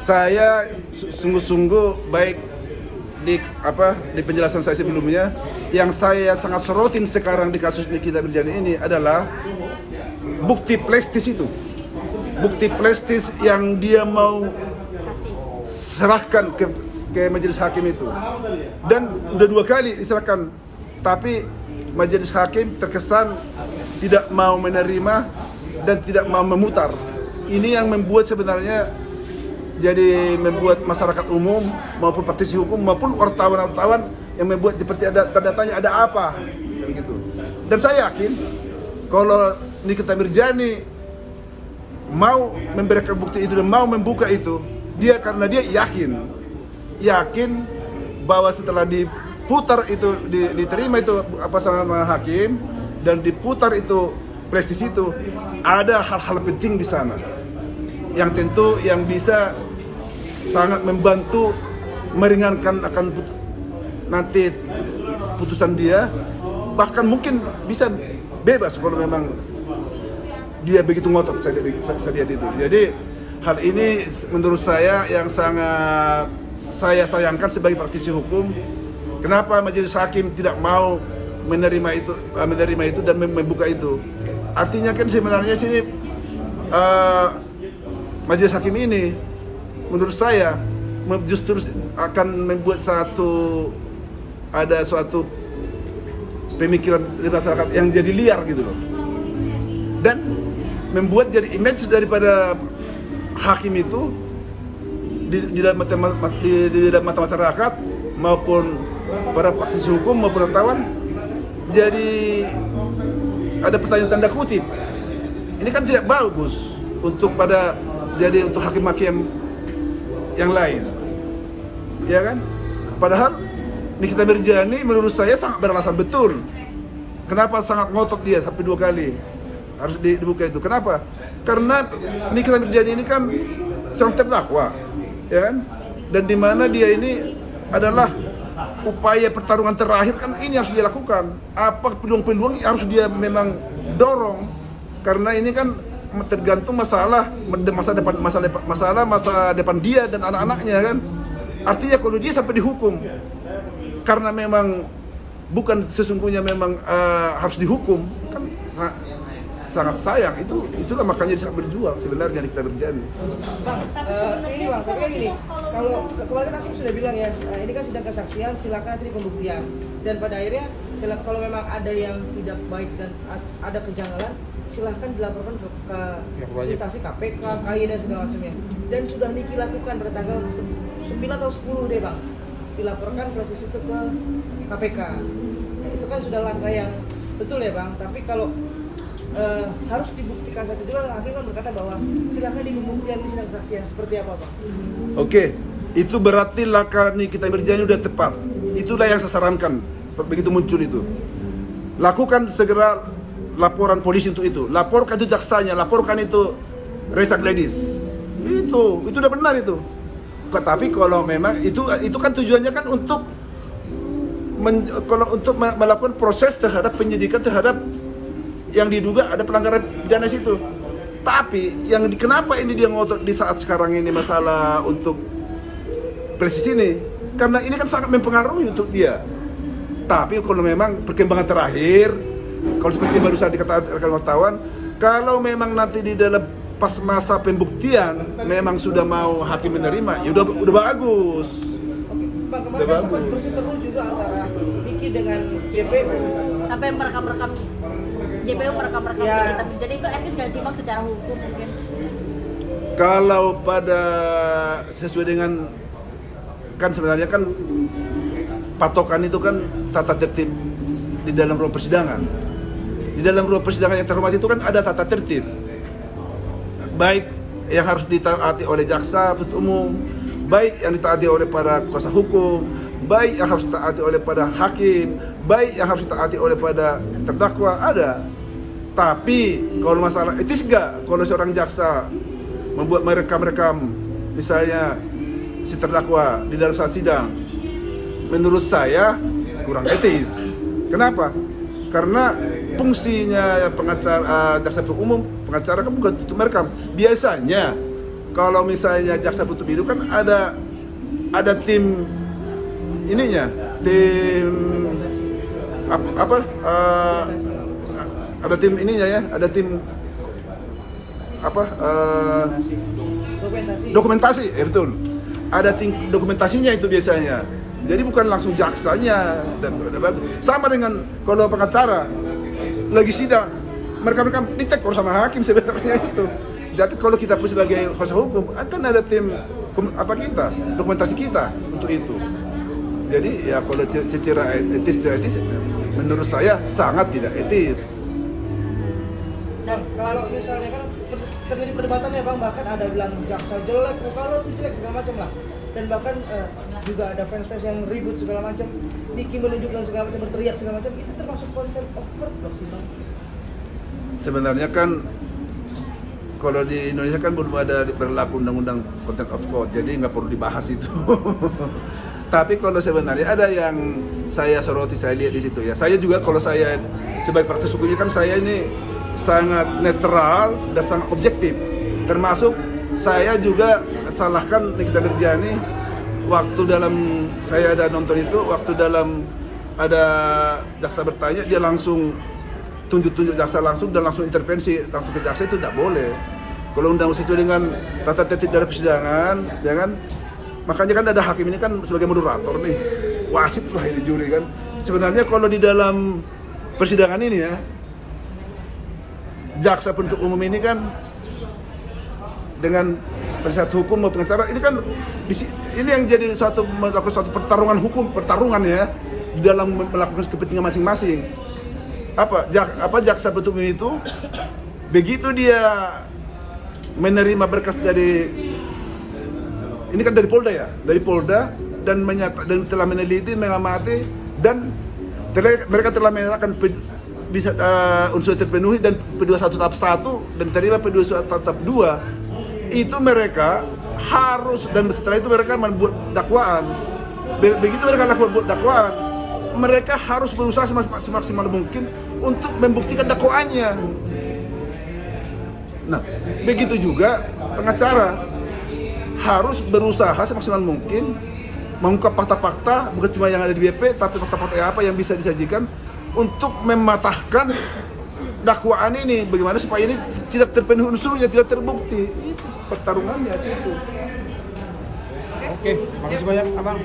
Saya sungguh-sungguh baik di penjelasan saya sebelumnya, yang saya sangat sorotin sekarang di kasus Nikita Mirzani ini adalah bukti plastis itu. Bukti plastis yang dia mau serahkan ke majelis hakim itu. Dan udah 2 kali diserahkan, tapi majelis hakim terkesan tidak mau menerima dan tidak mau memutar. Ini yang membuat sebenarnya jadi membuat masyarakat umum maupun praktisi hukum maupun wartawan-wartawan yang membuat seperti ada tanda tanya, ada apa gitu. Dan saya yakin kalau Nikita Mirzani mau memberikan bukti itu dan mau membuka itu, karena dia yakin bahwa setelah diputar itu diterima itu apa sama hakim dan diputar itu plastis itu, ada hal-hal penting di sana yang tentu yang bisa sangat membantu meringankan akan nanti putusan dia, bahkan mungkin bisa bebas kalau memang dia begitu ngotot. Saya lihat itu. Jadi hal ini menurut saya yang sangat saya sayangkan sebagai praktisi hukum. Kenapa majelis hakim tidak mau menerima itu dan membuka itu? Artinya kan sebenarnya sini majelis hakim ini menurut saya justru akan membuat suatu pemikiran di masyarakat yang jadi liar gitu loh, dan membuat jadi image daripada hakim itu di dalam mata masyarakat maupun para praktisi hukum maupun wartawan, jadi ada pertanyaan tanda kutip. Ini kan tidak bagus untuk hakim-hakim yang lain, ya kan? Padahal Nikita Mirzani menurut saya sangat beralasan betul. Kenapa sangat ngotot dia sampai 2 kali harus dibuka itu? Kenapa? Karena Nikita Mirzani ini kan seorang terdakwa, ya kan? Dan di mana dia ini adalah upaya pertarungan terakhir, kan ini harus dilakukan. Apa peluang-peluang harus dia memang dorong, karena ini kan tergantung masa depan dia dan anak-anaknya kan. Artinya kalau dia sampai dihukum karena memang bukan sesungguhnya memang harus dihukum, kan sangat sayang. Itulah makanya dia sangat berjuang sebenarnya Nikita Mirzani. Ini Bang, tapi kan gini, kalau kemarin hakim sudah bilang ya, ini kan sidang kesaksian, silakan nanti pembuktian. Dan pada akhirnya kalau memang ada yang tidak baik dan ada kejanggalan, silahkan dilaporkan ke instansi KPK, KAI dan segala macamnya. Dan sudah Niki lakukan pada tanggal 9 atau 10 deh Bang, dilaporkan proses itu ke KPK. Nah, itu kan sudah langkah yang betul ya Bang. Tapi kalau harus dibuktikan satu juga, hakim kan berkata bahwa silahkan dibuktikan di sidang kesaksian. Seperti apa Bang? Oke, itu berarti langkah Nikita Mirzani udah tepat. Itulah yang saya sarankan begitu muncul itu. Lakukan segera laporan polisi untuk itu, laporkan itu jaksanya, laporkan itu Resak Ladies. Itu udah benar itu. Tapi kalau memang itu kan tujuannya kan untuk melakukan proses terhadap penyidikan terhadap yang diduga ada pelanggaran pidana situ. Tapi kenapa ini dia ngotot di saat sekarang ini masalah untuk presisi ini? Karena ini kan sangat mempengaruhi untuk dia. Tapi kalau memang perkembangan terakhir, kalau seperti baru saja dikatakan wartawan, kalau memang nanti di dalam pas masa pembuktian memang sudah mau hakim menerima, ya udah bagus. Pak, kemarin kan sempat berseteru juga antara Niki dengan JPU sampai merekam JPU merekam ya. Jadi itu etis nggak sih Bang secara hukum mungkin? Kalau pada sesuai dengan kan sebenarnya kan patokan itu kan tata tertib di dalam ruang persidangan. Di dalam ruang persidangan yang terhormat itu kan ada tata tertib, baik yang harus ditaati oleh jaksa penuntut umum, baik yang ditaati oleh para kuasa hukum, baik yang harus ditaati oleh pada hakim, baik yang harus ditaati oleh pada terdakwa, ada. Tapi kalau masalah etis enggak, kalau seorang jaksa membuat merekam misalnya si terdakwa di dalam saat sidang, menurut saya kurang etis. Kenapa? Karena fungsinya pengacara, jaksa penuntut umum, pengacara kan bukan untuk merekam. Biasanya kalau misalnya jaksa penuntut itu kan ada tim ininya, tim ada tim ininya ya, ada tim dokumentasi, betul. Ada tim dokumentasinya itu biasanya. Jadi bukan langsung jaksanya sama dengan kalau pengacara lagi sidang mereka ditekor sama hakim sebenarnya itu. Jadi kalau kita pun sebagai kuasa hukum akan ada tim kita, dokumentasi kita untuk itu. Jadi ya kalau secara etis tidak etis, menurut saya sangat tidak etis. Dan kalau misalnya kan terjadi perdebatan ya Bang, bahkan ada bilang jaksa jelek, kalau itu jelek segala macam lah. Dan bahkan juga ada fans-fans yang ribut segala macam, Niki menunjuk dan segala macam, berteriak segala macam, itu termasuk contempt of court nggak sih Bang? Sebenarnya kan kalau di Indonesia kan belum ada berlaku undang-undang contempt of court, jadi nggak perlu dibahas itu. Tapi kalau sebenarnya ada yang saya soroti, saya lihat di situ ya. Saya juga kalau saya sebagai praktis hukumnya kan saya ini sangat netral dan sangat objektif. Termasuk saya juga salahkan Nikita Mirzani waktu dalam saya ada nonton itu, waktu dalam ada jaksa bertanya dia langsung tunjuk jaksa langsung dan langsung intervensi langsung ke jaksa, itu tidak boleh. Kalau undang sesuai dengan tata tertib dari persidangan, ya kan? Makanya kan ada hakim ini kan sebagai moderator nih, wasit lah ini juri kan. Sebenarnya kalau di dalam persidangan ini ya, jaksa penuntut umum ini kan dengan penasihat hukum maupun pengacara ini kan ini yang jadi melakukan suatu pertarungan ya di dalam melakukan kepentingan masing-masing. Jaksa penuntut umum itu begitu dia menerima berkas dari ini kan dari Polda dan telah meneliti, mengamati dan mereka telah menyatakan bisa unsur terpenuhi dan P21 tahap 1 dan terima P21 tahap 2, itu mereka harus, dan setelah itu mereka membuat dakwaan. Begitu mereka membuat dakwaan, mereka harus berusaha semaksimal mungkin untuk membuktikan dakwaannya. Nah, begitu juga pengacara harus berusaha semaksimal mungkin mengungkap fakta-fakta, bukan cuma yang ada di BP, tapi fakta-fakta apa yang bisa disajikan untuk mematahkan dakwaan ini, bagaimana supaya ini tidak terpenuhi unsurnya, tidak terbukti. Itu pertarungannya situ. Oke, makasih banyak Abang.